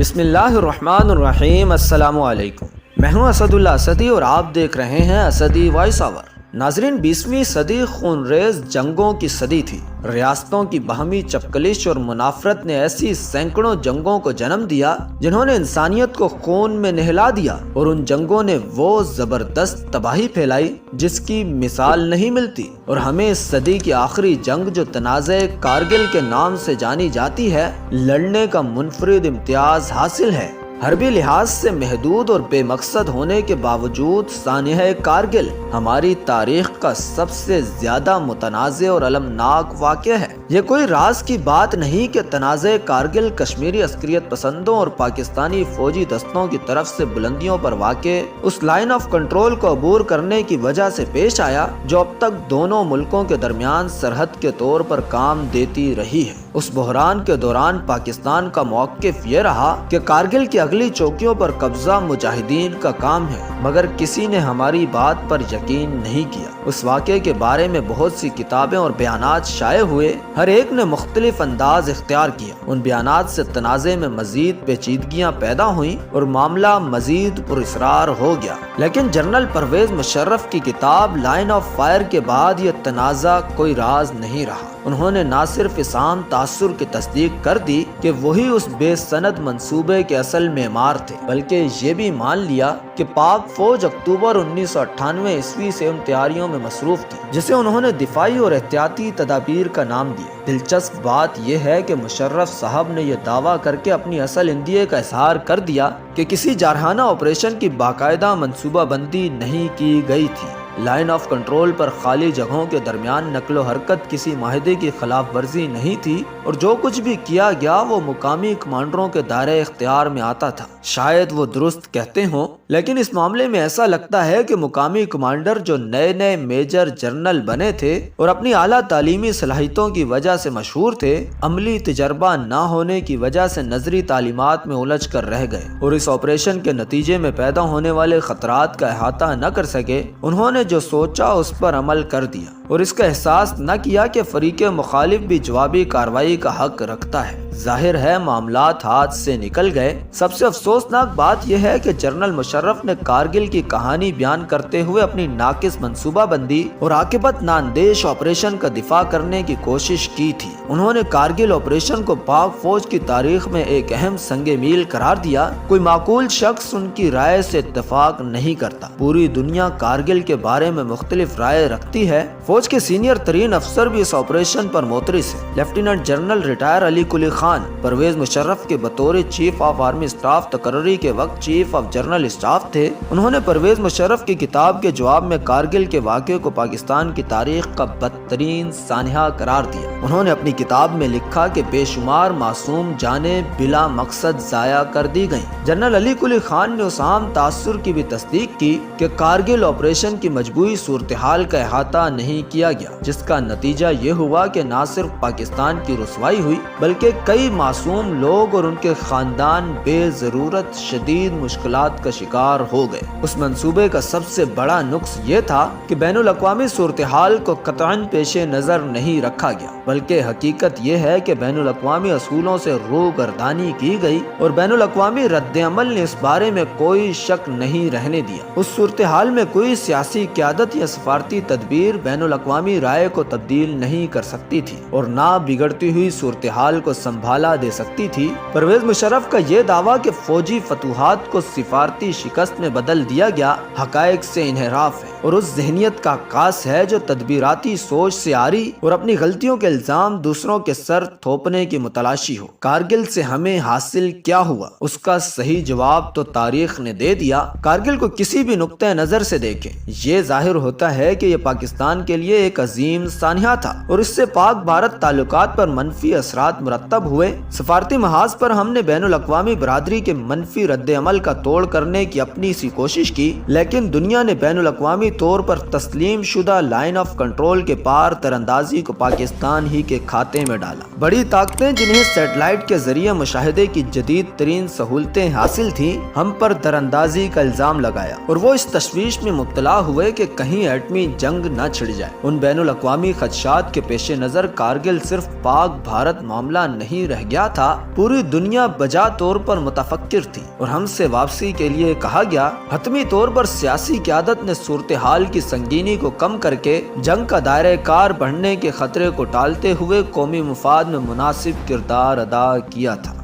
بسم اللہ الرحمن الرحیم۔ السلام علیکم، میں ہوں اسد اللہ اسدی اور آپ دیکھ رہے ہیں اسدی وائس آور۔ ناظرین، 20ویں صدی خونریز جنگوں کی صدی تھی۔ ریاستوں کی باہمی چپکلش اور منافرت نے ایسی سینکڑوں جنگوں کو جنم دیا جنہوں نے انسانیت کو خون میں نہلا دیا، اور ان جنگوں نے وہ زبردست تباہی پھیلائی جس کی مثال نہیں ملتی۔ اور ہمیں اس صدی کی آخری جنگ جو تنازع کارگل کے نام سے جانی جاتی ہے، لڑنے کا منفرد امتیاز حاصل ہے۔ حربی لحاظ سے محدود اور بے مقصد ہونے کے باوجود سانحہ کارگل ہماری تاریخ کا سب سے زیادہ متنازع اور المناک واقعہ ہے۔ یہ کوئی راز کی بات نہیں کہ تنازع کارگل کشمیری عسکریت پسندوں اور پاکستانی فوجی دستوں کی طرف سے بلندیوں پر واقع اس لائن آف کنٹرول کو عبور کرنے کی وجہ سے پیش آیا جو اب تک دونوں ملکوں کے درمیان سرحد کے طور پر کام دیتی رہی ہے۔ اس بحران کے دوران پاکستان کا موقف یہ رہا کہ کارگل کی اگلی چوکیوں پر قبضہ مجاہدین کا کام ہے، مگر کسی نے ہماری بات پر یقین نہیں کیا۔ اس واقعے کے بارے میں بہت سی کتابیں اور بیانات شائع ہوئے، ہر ایک نے مختلف انداز اختیار کیا۔ ان بیانات سے تنازع میں مزید پیچیدگیاں پیدا ہوئیں اور معاملہ مزید پراسرار ہو گیا، لیکن جنرل پرویز مشرف کی کتاب لائن آف فائر کے بعد یہ تنازع کوئی راز نہیں رہا۔ انہوں نے نہ صرف اس عام تاثر کی تصدیق کر دی کہ وہی اس بے سند منصوبے کے اصل معمار تھے، بلکہ یہ بھی مان لیا کہ پاک فوج اکتوبر 1998 عیسوی سے ان تیاریوں میں مصروف تھی جسے انہوں نے دفاعی اور احتیاطی تدابیر کا نام دیا۔ دلچسپ بات یہ ہے کہ مشرف صاحب نے یہ دعویٰ کر کے اپنی اصل اندیے کا اظہار کر دیا کہ کسی جارحانہ آپریشن کی باقاعدہ منصوبہ بندی نہیں کی گئی تھی۔ لائن آف کنٹرول پر خالی جگہوں کے درمیان نقل و حرکت کسی معاہدے کی خلاف ورزی نہیں تھی، اور جو کچھ بھی کیا گیا وہ مقامی کمانڈروں کے دائرہ اختیار میں آتا تھا۔ شاید وہ درست کہتے ہوں، لیکن اس معاملے میں ایسا لگتا ہے کہ مقامی کمانڈر جو نئے میجر جنرل بنے تھے اور اپنی اعلیٰ تعلیمی صلاحیتوں کی وجہ سے مشہور تھے، عملی تجربہ نہ ہونے کی وجہ سے نظری تعلیمات میں الجھ کر رہ گئے اور اس آپریشن کے نتیجے میں پیدا ہونے والے خطرات کا احاطہ نہ کر سکے۔ انہوں نے جو سوچا اس پر عمل کر دیا اور اس کا احساس نہ کیا کہ فریق مخالف بھی جوابی کارروائی کا حق رکھتا ہے۔ ظاہر ہے معاملات ہاتھ سے نکل گئے۔ سب سے افسوسناک بات یہ ہے کہ جنرل مشرف نے کارگل کی کہانی بیان کرتے ہوئے اپنی ناقص منصوبہ بندی اور عاقبت ناندیش آپریشن کا دفاع کرنے کی کوشش کی تھی۔ انہوں نے کارگل آپریشن کو پاک فوج کی تاریخ میں ایک اہم سنگ میل قرار دیا۔ کوئی معقول شخص ان کی رائے سے اتفاق نہیں کرتا۔ پوری دنیا کارگل کے بارے میں مختلف رائے رکھتی ہے۔ فوج کے سینئر ترین افسر بھی اس آپریشن پر موترس ہیں۔ لیفٹیننٹ جنرل ریٹائر علی قلی خان پرویز مشرف کے بطور چیف آف آرمی اسٹاف تقرری کے وقت چیف آف جنرل اسٹاف تھے۔ انہوں نے پرویز مشرف کی کتاب کے جواب میں کارگل کے واقعے کو پاکستان کی تاریخ کا بدترین سانحہ قرار دیا۔ انہوں نے اپنی کتاب میں لکھا کہ بے شمار معصوم جانیں بلا مقصد ضائع کر دی گئیں۔ جنرل علی قلی خان نے اس عام تاثر کی بھی تصدیق کی کہ کارگل آپریشن کی مجموعی صورتحال کا احاطہ نہیں کیا گیا، جس کا نتیجہ یہ ہوا کہ نہ صرف پاکستان کی رسوائی ہوئی بلکہ کئی معصوم لوگ اور ان کے خاندان بے ضرورت شدید مشکلات کا شکار ہو گئے۔ اس منصوبے کا سب سے بڑا نقص یہ تھا کہ بین الاقوامی صورتحال کو قطعاً پیش نظر نہیں رکھا گیا، بلکہ حقیقت یہ ہے کہ بین الاقوامی اصولوں سے روگردانی کی گئی اور بین الاقوامی رد عمل نے اس بارے میں کوئی شک نہیں رہنے دیا۔ اس صورتحال میں کوئی سیاسی قیادت یا سفارتی تدبیر بین الاقوامی رائے کو تبدیل نہیں کر سکتی تھی اور نہ بگڑتی ہوئی صورتحال کو سنبھالا دے سکتی تھی۔ پرویز مشرف کا یہ دعویٰ کہ فوجی فتوحات کو سفارتی شکست میں بدل دیا گیا حقائق سے انحراف ہے اور اس ذہنیت کا عکاس ہے جو تدبیراتی سوچ سے آری اور اپنی غلطیوں کے الزام دوسروں کے سر تھوپنے کی متلاشی ہو۔ کارگل سے ہمیں حاصل کیا ہوا، اس کا صحیح جواب تو تاریخ نے دے دیا۔ کارگل کو کسی بھی نقطہ نظر سے دیکھیں، یہ ظاہر ہوتا ہے کہ یہ پاکستان کے لیے ایک عظیم سانحہ تھا اور اس سے پاک بھارت تعلقات پر منفی اثرات مرتب ہوئے۔ سفارتی محاذ پر ہم نے بین الاقوامی برادری کے منفی رد عمل کا توڑ کرنے کی اپنی سی کوشش کی، لیکن دنیا نے بین الاقوامی طور پر تسلیم شدہ لائن آف کنٹرول کے پار تراندازی کو پاکستان ہی کے کھاتے میں ڈالا۔ بڑی طاقتیں جنہیں سیٹلائٹ کے ذریعے مشاہدے کی جدید ترین سہولتیں حاصل تھیں، ہم پر تراندازی کا الزام لگایا اور وہ اس تشویش میں مبتلا ہوئے کہ کہیں ایٹمی جنگ نہ چھڑ جائے۔ ان بین الاقوامی خدشات کے پیش نظر کارگل صرف پاک بھارت معاملہ نہیں نہیں رہ گیا تھا، پوری دنیا بجا طور پر متفکر تھی اور ہم سے واپسی کے لیے کہا گیا۔ حتمی طور پر سیاسی قیادت نے صورتحال کی سنگینی کو کم کر کے جنگ کا دائرہ کار بڑھنے کے خطرے کو ٹالتے ہوئے قومی مفاد میں مناسب کردار ادا کیا تھا۔